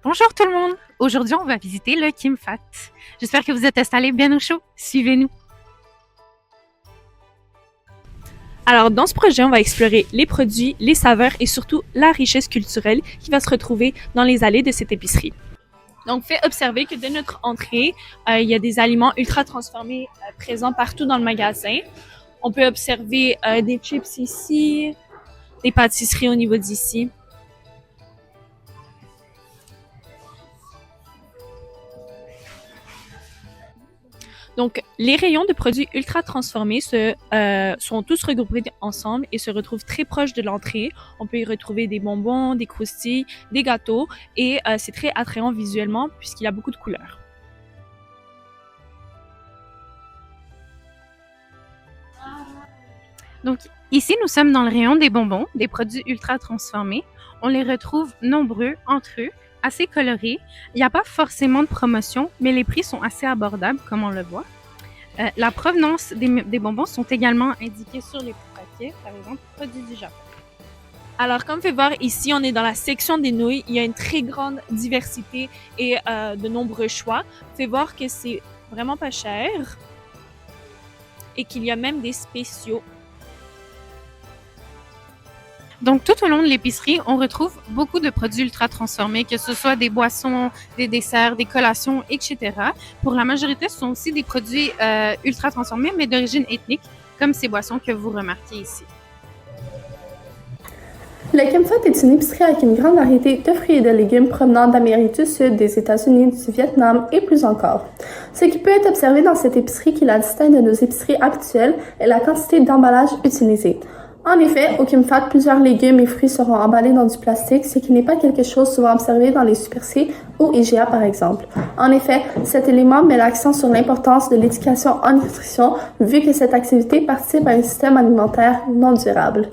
Bonjour tout le monde! Aujourd'hui, on va visiter le Kim Fat. J'espère que vous êtes installés bien au chaud. Suivez-nous. Alors, dans ce projet, on va explorer les produits, les saveurs et surtout la richesse culturelle qui va se retrouver dans les allées de cette épicerie. Donc, fait observer que dès notre entrée, il y a des aliments ultra transformés présents partout dans le magasin. On peut observer des chips ici, des pâtisseries au niveau d'ici. Donc, les rayons de produits ultra transformés sont tous regroupés ensemble et se retrouvent très proches de l'entrée. On peut y retrouver des bonbons, des croustilles, des gâteaux et c'est très attrayant visuellement puisqu'il y a beaucoup de couleurs. Donc, ici, nous sommes dans le rayon des bonbons, des produits ultra transformés. On les retrouve nombreux entre eux, assez colorés. Il n'y a pas forcément de promotion, mais les prix sont assez abordables, comme on le voit. La provenance des bonbons sont également indiquées sur les paquets, par exemple, produits du Japon. Alors, comme vous pouvez voir ici, on est dans la section des nouilles. Il y a une très grande diversité et de nombreux choix. Vous pouvez voir que c'est vraiment pas cher et qu'il y a même des spéciaux. Donc, tout au long de l'épicerie, on retrouve beaucoup de produits ultra transformés, que ce soit des boissons, des desserts, des collations, etc. Pour la majorité, ce sont aussi des produits ultra transformés, mais d'origine ethnique, comme ces boissons que vous remarquez ici. Le Kim Fat est une épicerie avec une grande variété de fruits et de légumes provenant d'Amérique du Sud, des États-Unis, du Vietnam et plus encore. Ce qui peut être observé dans cette épicerie qui la distingue de nos épiceries habituelles est la quantité d'emballage utilisée. En effet, au Kim Fat, plusieurs légumes et fruits seront emballés dans du plastique, ce qui n'est pas quelque chose souvent observé dans les super-C ou IGA par exemple. En effet, cet élément met l'accent sur l'importance de l'éducation en nutrition, vu que cette activité participe à un système alimentaire non durable.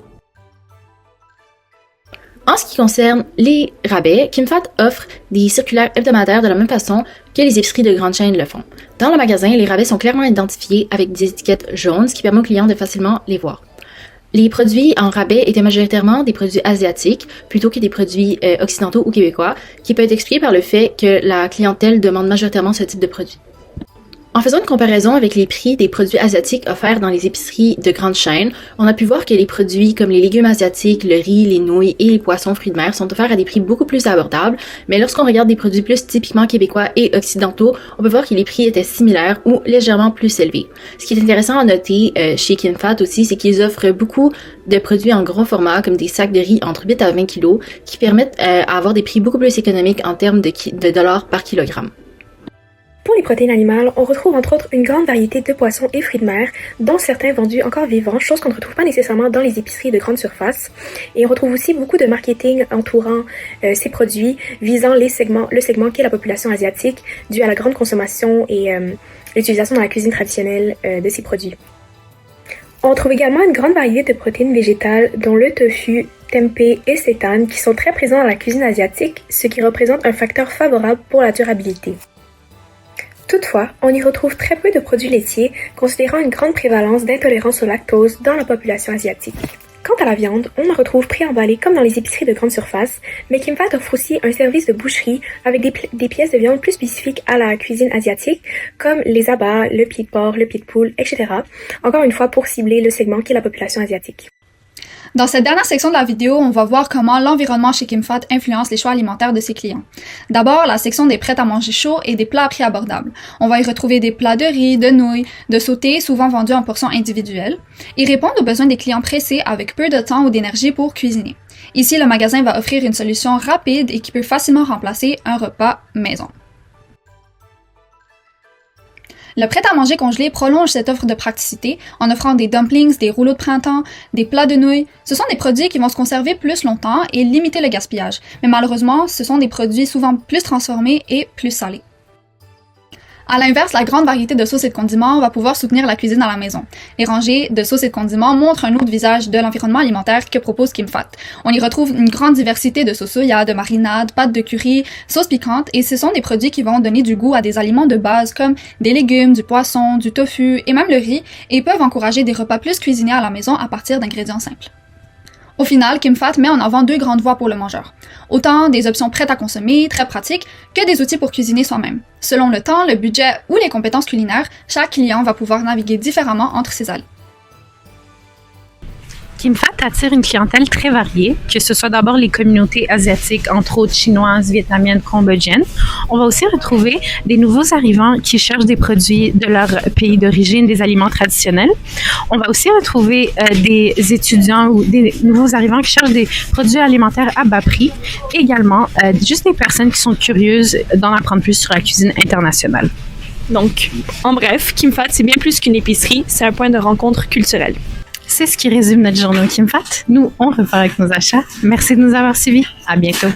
En ce qui concerne les rabais, Kim Fat offre des circulaires hebdomadaires de la même façon que les épiceries de grandes chaînes le font. Dans le magasin, les rabais sont clairement identifiés avec des étiquettes jaunes, ce qui permet aux clients de facilement les voir. Les produits en rabais étaient majoritairement des produits asiatiques plutôt que des produits occidentaux ou québécois, qui peut être expliqué par le fait que la clientèle demande majoritairement ce type de produits. En faisant une comparaison avec les prix des produits asiatiques offerts dans les épiceries de grandes chaînes, on a pu voir que les produits comme les légumes asiatiques, le riz, les nouilles et les poissons fruits de mer sont offerts à des prix beaucoup plus abordables, mais lorsqu'on regarde des produits plus typiquement québécois et occidentaux, on peut voir que les prix étaient similaires ou légèrement plus élevés. Ce qui est intéressant à noter chez Kim Fat aussi, c'est qu'ils offrent beaucoup de produits en gros format comme des sacs de riz entre 8 à 20 kg qui permettent à avoir des prix beaucoup plus économiques en termes de dollars par kilogramme. Pour les protéines animales, on retrouve entre autres une grande variété de poissons et fruits de mer, dont certains vendus encore vivants, chose qu'on ne retrouve pas nécessairement dans les épiceries de grande surface. Et on retrouve aussi beaucoup de marketing entourant ces produits, visant le segment qui est la population asiatique, dû à la grande consommation et l'utilisation dans la cuisine traditionnelle de ces produits. On trouve également une grande variété de protéines végétales, dont le tofu, tempeh et seitan, qui sont très présents dans la cuisine asiatique, ce qui représente un facteur favorable pour la durabilité. Toutefois, on y retrouve très peu de produits laitiers, considérant une grande prévalence d'intolérance au lactose dans la population asiatique. Quant à la viande, on en retrouve préemballée comme dans les épiceries de grande surface, mais Kim Fat offre aussi un service de boucherie avec des pièces de viande plus spécifiques à la cuisine asiatique, comme les abats, le pied de porc, le pied de poule, etc. Encore une fois pour cibler le segment qui est la population asiatique. Dans cette dernière section de la vidéo, on va voir comment l'environnement chez Kim Fat influence les choix alimentaires de ses clients. D'abord, la section des prêts à manger chauds et des plats à prix abordables. On va y retrouver des plats de riz, de nouilles, de sautés, souvent vendus en portions individuelles. Ils répondent aux besoins des clients pressés avec peu de temps ou d'énergie pour cuisiner. Ici, le magasin va offrir une solution rapide et qui peut facilement remplacer un repas maison. Le prêt-à-manger congelé prolonge cette offre de praticité en offrant des dumplings, des rouleaux de printemps, des plats de nouilles. Ce sont des produits qui vont se conserver plus longtemps et limiter le gaspillage. Mais malheureusement, ce sont des produits souvent plus transformés et plus salés. À l'inverse, la grande variété de sauces et de condiments va pouvoir soutenir la cuisine à la maison. Les rangées de sauces et de condiments montrent un autre visage de l'environnement alimentaire que propose Kim Fat. On y retrouve une grande diversité de sauces soya, de marinades, pâtes de curry, sauces piquantes, et ce sont des produits qui vont donner du goût à des aliments de base comme des légumes, du poisson, du tofu et même le riz, et peuvent encourager des repas plus cuisinés à la maison à partir d'ingrédients simples. Au final, KimFat met en avant deux grandes voies pour le mangeur. Autant des options prêtes à consommer, très pratiques, que des outils pour cuisiner soi-même. Selon le temps, le budget ou les compétences culinaires, chaque client va pouvoir naviguer différemment entre ces allées. KimFat attire une clientèle très variée, que ce soit d'abord les communautés asiatiques, entre autres chinoises, vietnamiennes, cambodgiennes. On va aussi retrouver des nouveaux arrivants qui cherchent des produits de leur pays d'origine, des aliments traditionnels. On va aussi retrouver des étudiants ou des nouveaux arrivants qui cherchent des produits alimentaires à bas prix. Également, juste des personnes qui sont curieuses d'en apprendre plus sur la cuisine internationale. Donc, en bref, KimFat, c'est bien plus qu'une épicerie, c'est un point de rencontre culturelle. C'est ce qui résume notre journée au KimFat. Nous, on repart avec nos achats. Merci de nous avoir suivis. À bientôt.